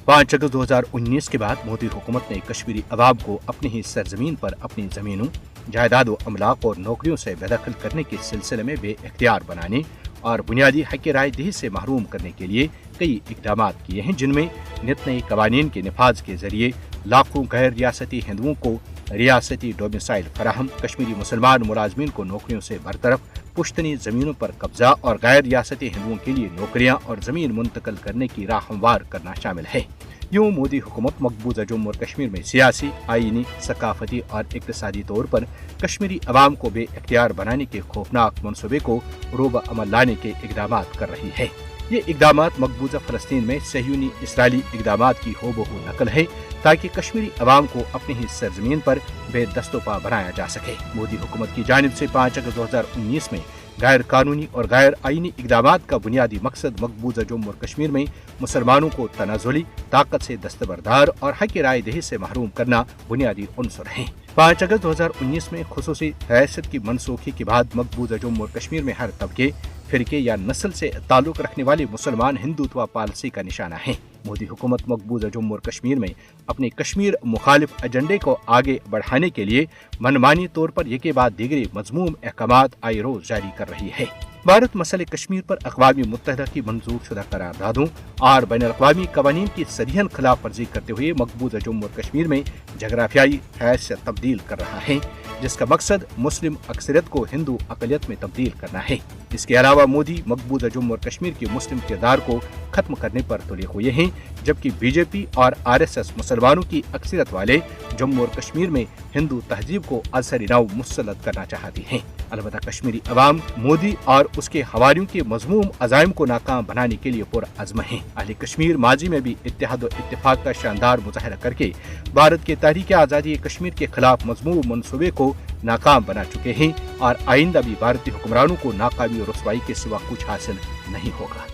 5 अगस्त 2019 के बाद मोदी हुकूमत ने कश्मीरी अवाम को अपनी ही सरजमीन पर अपनी जमीनों, जायदादों, अमलाक और नौकरियों से बेदखल करने के सिलसिले में बेइख्तियार बनाने और बुनियादी हक राय दही से महरूम करने के लिए कई इकदाम किए हैं, जिनमें नित नए कवानीन के नफाज के जरिए लाखों गैर रियासती हिंदुओं को रियासती डोमिसाइल फराहम, कश्मीरी मुसलमान मुलाजमीन को नौकरियों से बरतरफ, पुश्तनी जमीनों पर कब्जा और गैर रियासती हिंदुओं के लिए नौकरियां और जमीन मुंतकिल करने की राह हमवार करना शामिल है। यूं मोदी हुकूमत मकबूजा जम्मू और कश्मीर में सियासी, आईनी, सकाफती और इक्तिसादी तौर पर कश्मीरी अवाम को बेइख्तियार बनाने के खौफनाक मनसूबे को रोब अमल लाने के इकदाम कर रही है। ये इकदाम मकबूजा फलस्तीन में सहयूनी इसराइली इकदाम की होबहू नकल है, ताकि कश्मीरी अवाम को अपनी ही सरजमीन पर बेदस्तोपा बनाया जा सके। मोदी हुकूमत की जानिब से 5 अगस्त 2019 में गैर कानूनी और गैर आईनी इकदाम का बुनियादी मकसद मकबूजा जम्मू और कश्मीर में मुसलमानों को तनाजुली, ताकत से दस्तबरदार और हक राय दही से महरूम करना बुनियादी उनसर है। 5 अगस्त 2019 में खुसूसी हैसियत की मनसूखी के बाद मकबूजा जम्मू और कश्मीर में हर तबके, फिरके या नस्ल से ताल्लुक रखने वाले मुसलमान हिंदुत्व पॉलिसी का निशाना है। मोदी हुकूमत मकबूजा जम्मू और कश्मीर में अपने कश्मीर मुखालिफ एजेंडे को आगे बढ़ाने के लिए मनमानी तौर पर एक के बाद दीगरे मजमूम अहकामात आए रोज जारी कर रही है। भारत मसले कश्मीर पर अक़वाम मुत्तहिदा की मंजूर शुदा करारदादों और बैन अल-अक़वामी कवानीन की सरीहन खिलाफ वर्जी करते हुए मकबूजा जम्मू और कश्मीर में जगराफियाई हैसियत तब्दील कर रहा है, जिसका मकसद मुस्लिम अक्सरियत को हिंदू अक़लियत में तब्दील करना है। इसके अलावा मोदी मकबूजा जम्मू और कश्मीर के मुस्लिम किरदार को खत्म करने पर तुले हुए हैं, जबकि बीजेपी और आरएसएस मुसलमानों की अक्सरियत वाले जम्मू और कश्मीर में हिंदू तहजीब को असर नाव मुसल्लत करना चाहती हैं। अलबत्ता कश्मीरी अवाम मोदी और उसके हवारियों के मजमूम अज़ाइम को नाकाम बनाने के लिए पुरअज़्म है। अहले कश्मीर माजी में भी इत्तेहाद और इत्तेफाक का शानदार मुजाहरा करके भारत के तहरीक आज़ादी कश्मीर के खिलाफ मजमूम मनसूबे को नाकाम बना चुके हैं और आइंदा भी भारतीय हुक्मरानों को नाकामी और रुसवाई के सिवा कुछ हासिल नहीं होगा।